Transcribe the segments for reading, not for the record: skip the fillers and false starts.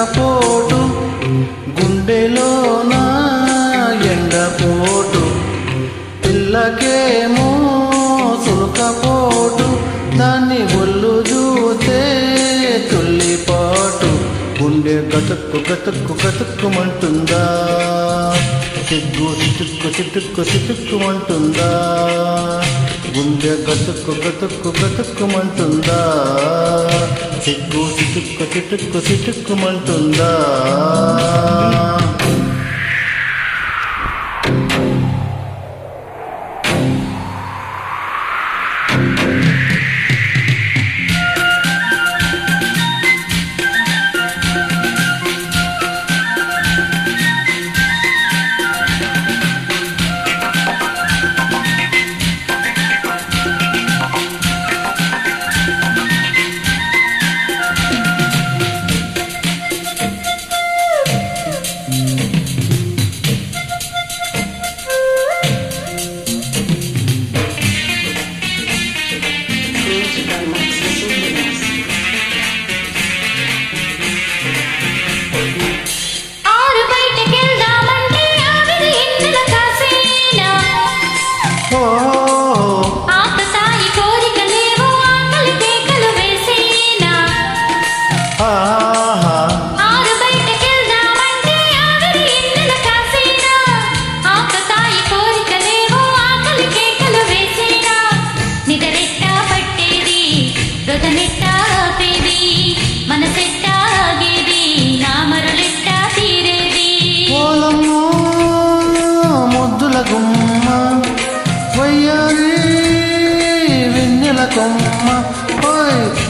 సులకపోటు గుండెలోన ఎండపోటు పిల్లకేమో సులకపోటు దాన్ని ఒళ్ళు చూస్తే తుల్లిపాటు గుండె గతుక్కు గతుక్కు గతుక్కుమంటుందా సిగ్గు చిటుక్కు చిటుక్కు చిటుక్కుమంటుందా గుండె గతుక్కు గతుక్కు గతుక్కుమంటుందా సిగ్గు చిటుక్కు చిటుక్కు చిటుక్కుమంటుందా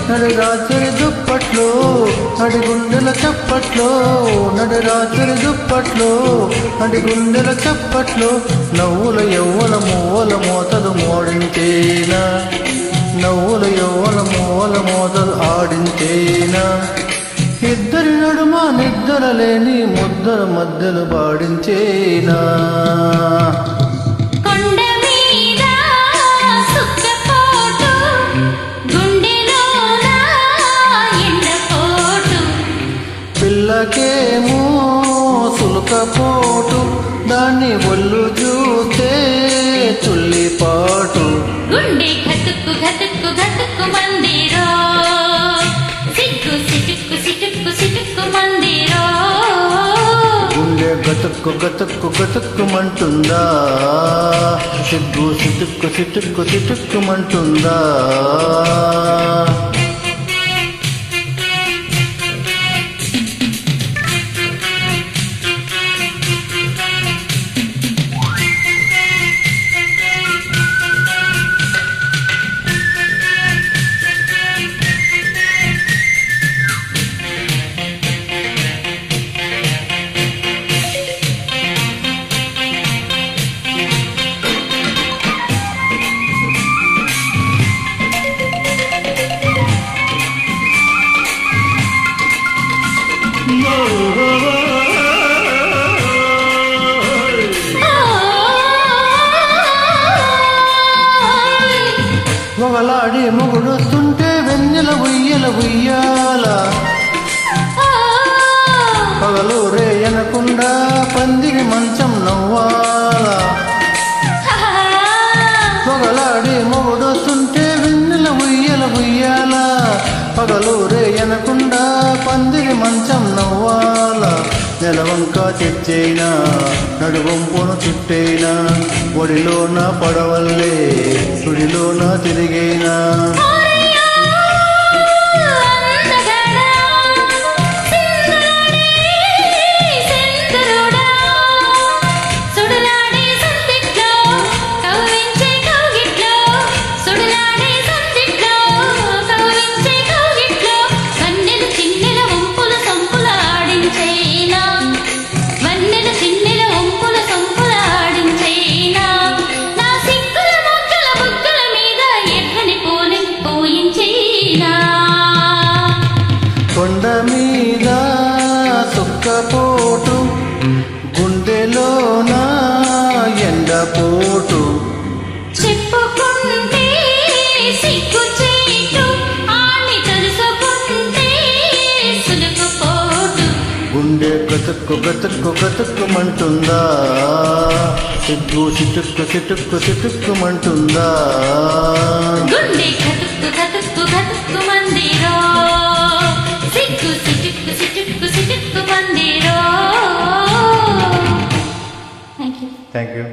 నడి రాత్రి దుప్పట్లో నడి గుండెల చప్పట్లో నడి రాత్రి దుప్పట్లో నడి గుండెల చప్పట్లో నవ్వుల యవ్వల మూవల మోతలు మోడించేనా నవ్వుల యవ్వల మూవల మోతలు ఆడించేనా ఇద్దరి నడుమ నిద్ర లేని ముద్దల మధ్యలు పాడించేనా పిల్లకేమో సులకపోటు దాన్ని ఒళ్ళు చూస్తే తుల్లిపాటు గుండె గతుక్కు గతుక్కు గతుక్కు మందిరో సిగ్గు సిటుక్కు సిటుక్కు సిటుక్కు మందిరో గుండె గతుక్కు గతుక్కు గతుక్కుమంటుందా సిగ్గు సిటుక్కు సిటుక్కు సిటుక్కుమంటుందా మొగలాడి మొగుడుస్తుంటే వెన్నెల ఉయ్యల ఉయ్యాల పగలు రేయనకుండా పందిరి మంచం నవ్వాల మొగలాడి మొగుడుస్తుంటే వెన్నెల ఉయ్యల ఉయ్యాల పగలు రేయనకుండా పందిరి మంచం నవ్వాల నెలవంక తెచ్చైనా నడువంపును చుట్టైనా ఒడిలోన పడవల్లే సుడిలోన తిరిగైనా కొండ మీద సుక్కపోటు గుండెలోన ఎండపోటు చెప్పుకుంటే సిగ్గు చేటు ఆని తెలుసుకుంటే సులుకుపోటు గతుక్కు గతుక్కు గతుక్కుమంటుందా సిగ్గు చిటుక్కు చిటుక్కు చిటుక్కుమంటుందా గుండె గతుక్కు గతుక్కు గతుక్కు మందిరో సిగ్గు సిటుక్కు సిటుక్కు సిటుక్కు మందిరో. Thank you